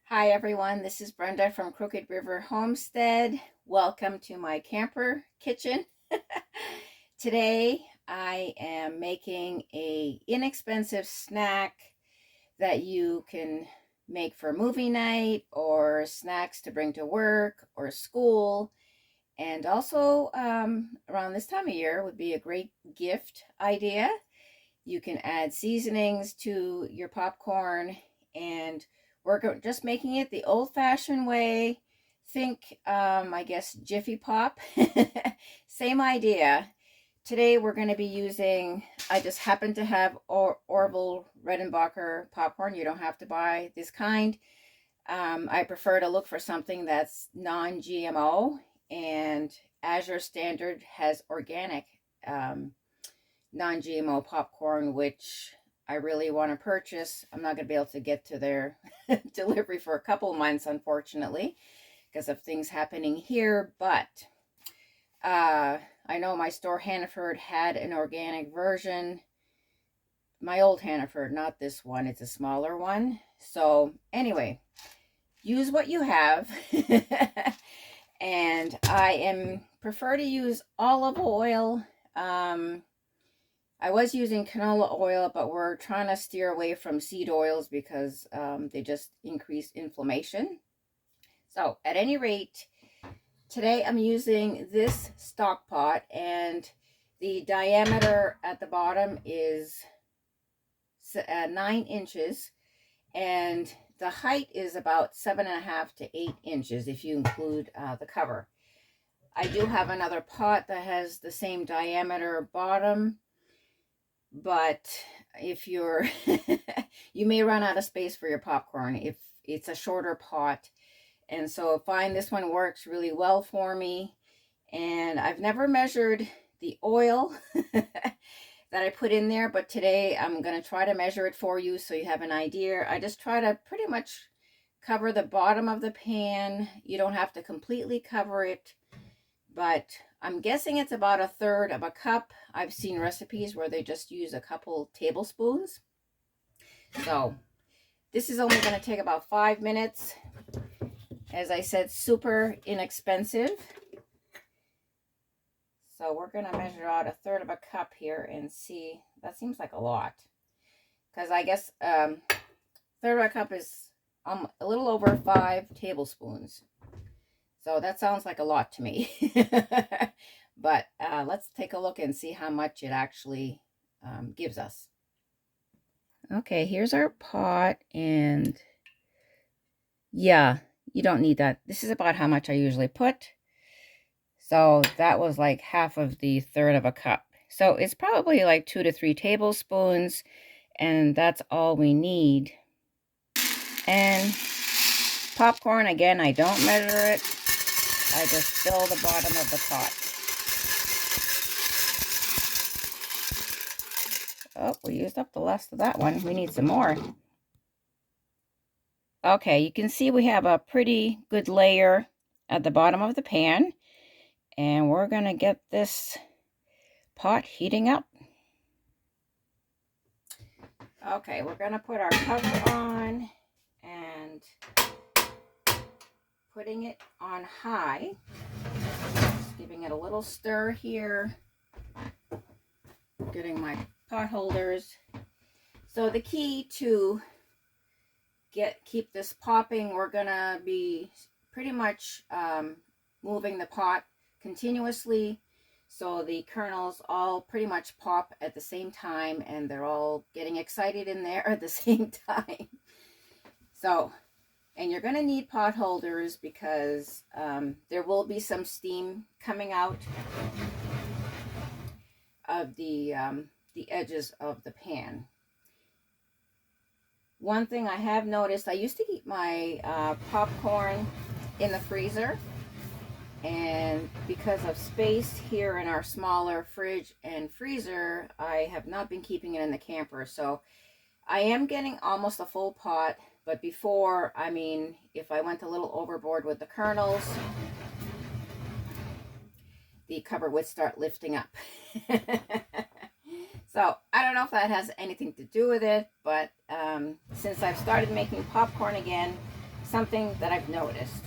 Hi everyone, this is Brenda from Crooked River Homestead. Welcome to my camper kitchen. Today I am making a inexpensive snack that you can make for movie night or snacks to bring to work or school. And also around this time of year would be a great gift idea. You can add seasonings to your popcorn, and we're just making it the old-fashioned way. Think, I guess, Jiffy Pop. Same idea. Today we're going to be using, I just happen to have Orville Redenbacher popcorn. You don't have to buy this kind. I prefer to look for something that's non-GMO, and Azure Standard has organic non-GMO popcorn, which I really want to purchase. I'm not going to be able to get to their delivery for a couple months, unfortunately, because of things happening here. But I know my store Hannaford had an organic version. My old Hannaford, not this one. It's a smaller one. So anyway, use what you have. And I prefer to use olive oil. I was using canola oil, but we're trying to steer away from seed oils because they just increase inflammation. So at any rate, today I'm using this stock pot, and the diameter at the bottom is 9 inches, and the height is about 7.5 to 8 inches if you include the cover. I do have another pot that has the same diameter bottom, but if you're you may run out of space for your popcorn if it's a shorter pot. And so I find this one works really well for me. And I've never measured the oil that I put in there, but today I'm going to try to measure it for you so you have an idea. I just try to pretty much cover the bottom of the pan. You don't have to completely cover it, but I'm guessing it's about 1/3 of a cup. I've seen recipes where they just use a couple tablespoons. So this is only going to take about 5 minutes. As I said, super inexpensive. So we're going to measure out 1/3 of a cup here and see. That seems like a lot, because I guess 1/3 of a cup is a little over 5 tablespoons. So that sounds like a lot to me. But let's take a look and see how much it actually gives us. Okay, here's our pot, and yeah, you don't need that. This is about how much I usually put. So that was like half of the 1/3 of a cup. So it's probably like 2 to 3 tablespoons, and that's all we need. And popcorn, again, I don't measure it. I just fill the bottom of the pot. Oh, we used up the last of that one. We need some more. Okay, you can see we have a pretty good layer at the bottom of the pan. And we're going to get this pot heating up. Okay, we're going to put our cover on and putting it on high. Just giving it a little stir here. Getting my pot holders. So the key to keep this popping, we're going to be pretty much moving the pot continuously, so the kernels all pretty much pop at the same time, and they're all getting excited in there at the same time. So, and you're going to need pot holders because there will be some steam coming out of the edges of the pan. One thing I have noticed, I used to keep my popcorn in the freezer, and because of space here in our smaller fridge and freezer, I have not been keeping it in the camper. So I am getting almost a full pot, but before, I mean, if I went a little overboard with the kernels, the cover would start lifting up. So I don't know if that has anything to do with it, but since I've started making popcorn again, something that I've noticed.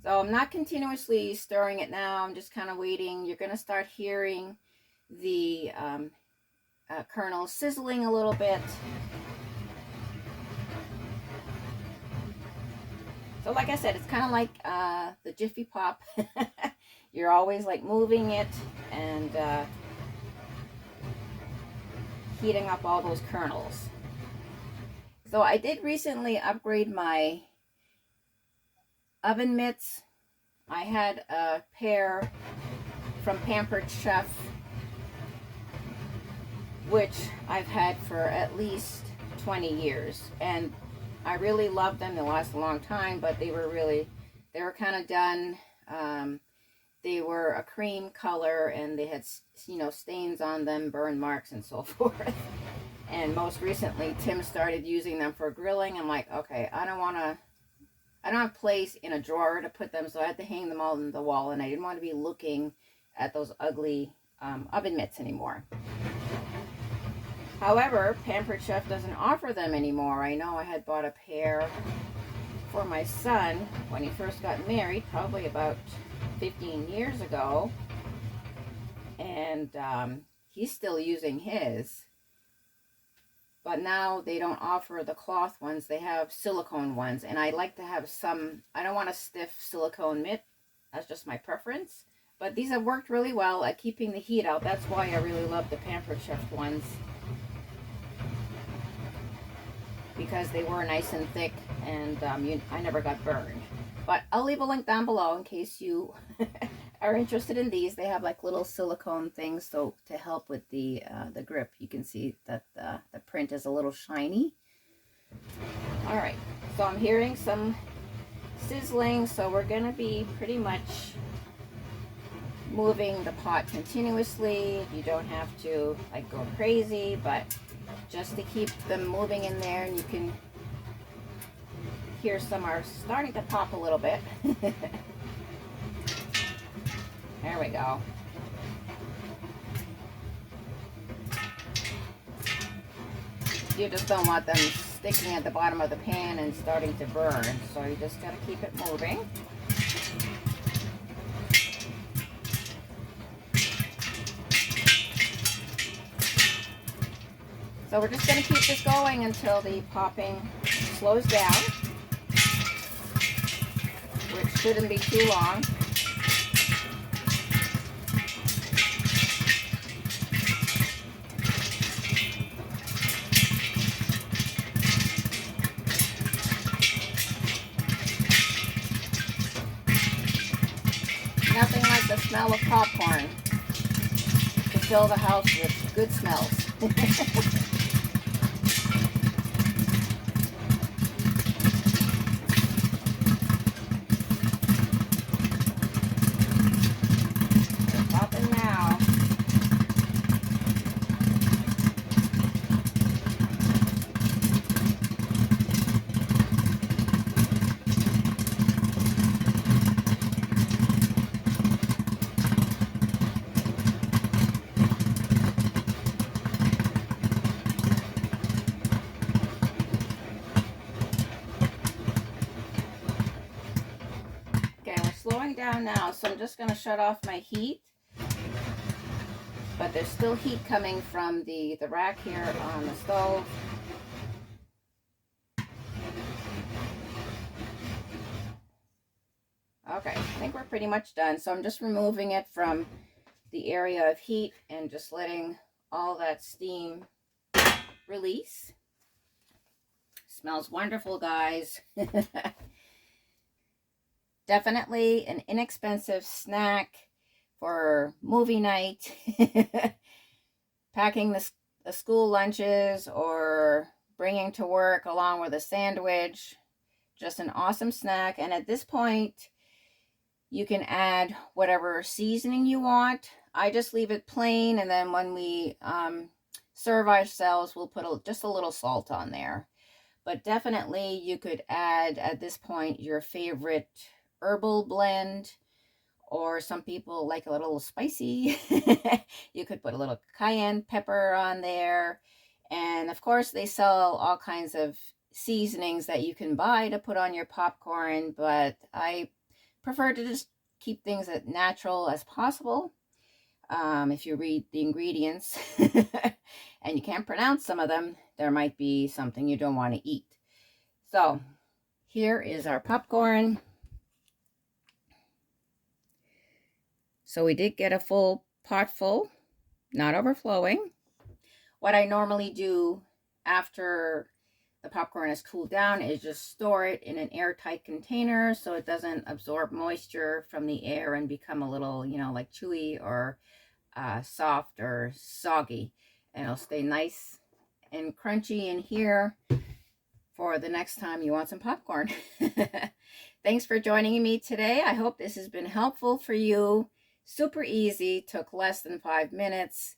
So I'm not continuously stirring it now. I'm just kind of waiting. You're going to start hearing the kernel sizzling a little bit. So like I said, it's kind of like the Jiffy Pop. You're always like moving it and heating up all those kernels. So I did recently upgrade my oven mitts. I had a pair from Pampered Chef, which I've had for at least 20 years, and I really love them. They last a long time, but they were kind of done. They were a cream color, and they had, you know, stains on them, burn marks, and so forth. And most recently, Tim started using them for grilling. I'm like, okay, I don't have place in a drawer to put them, so I had to hang them all on the wall, and I didn't want to be looking at those ugly oven mitts anymore. However, Pampered Chef doesn't offer them anymore. I know I had bought a pair for my son when he first got married, probably about 15 years ago, and he's still using his. But now they don't offer the cloth ones. They have silicone ones, and I like to have some. I don't want a stiff silicone mitt. That's just my preference. But these have worked really well at keeping the heat out. That's why I really love the Pampered Chef ones, because they were nice and thick, and I never got burned. But I'll leave a link down below in case you are interested in these. They have like little silicone things so to help with the grip. You can see that the print is a little shiny. All right, so I'm hearing some sizzling, so we're gonna be pretty much moving the pot continuously. You don't have to like go crazy, but just to keep them moving in there, and you can hear some are starting to pop a little bit. There we go. You just don't want them sticking at the bottom of the pan and starting to burn, so you just got to keep it moving. So we're just going to keep this going until the popping slows down, which shouldn't be too long. Nothing like the smell of popcorn to fill the house with good smells. Slowing down now, so I'm just going to shut off my heat, but there's still heat coming from the rack here on the stove. Okay, I think we're pretty much done, so I'm just removing it from the area of heat and just letting all that steam release. Smells wonderful, guys. Definitely an inexpensive snack for movie night, packing the school lunches, or bringing to work along with a sandwich. Just an awesome snack. And at this point, you can add whatever seasoning you want. I just leave it plain, and then when we serve ourselves, we'll put just a little salt on there. But definitely you could add at this point your favorite herbal blend, or some people like a little spicy. You could put a little cayenne pepper on there, and of course they sell all kinds of seasonings that you can buy to put on your popcorn, but I prefer to just keep things as natural as possible. If you read the ingredients and you can't pronounce some of them, there might be something you don't want to eat. So here is our popcorn. So we did get a full pot full, not overflowing. What I normally do after the popcorn is cooled down is just store it in an airtight container so it doesn't absorb moisture from the air and become a little, you know, like chewy or soft or soggy. And it'll stay nice and crunchy in here for the next time you want some popcorn. Thanks for joining me today. I hope this has been helpful for you. Super easy, took less than 5 minutes.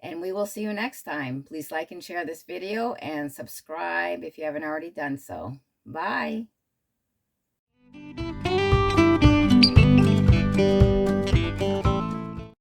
And we will see you next time. Please like and share this video and subscribe if you haven't already done so. Bye.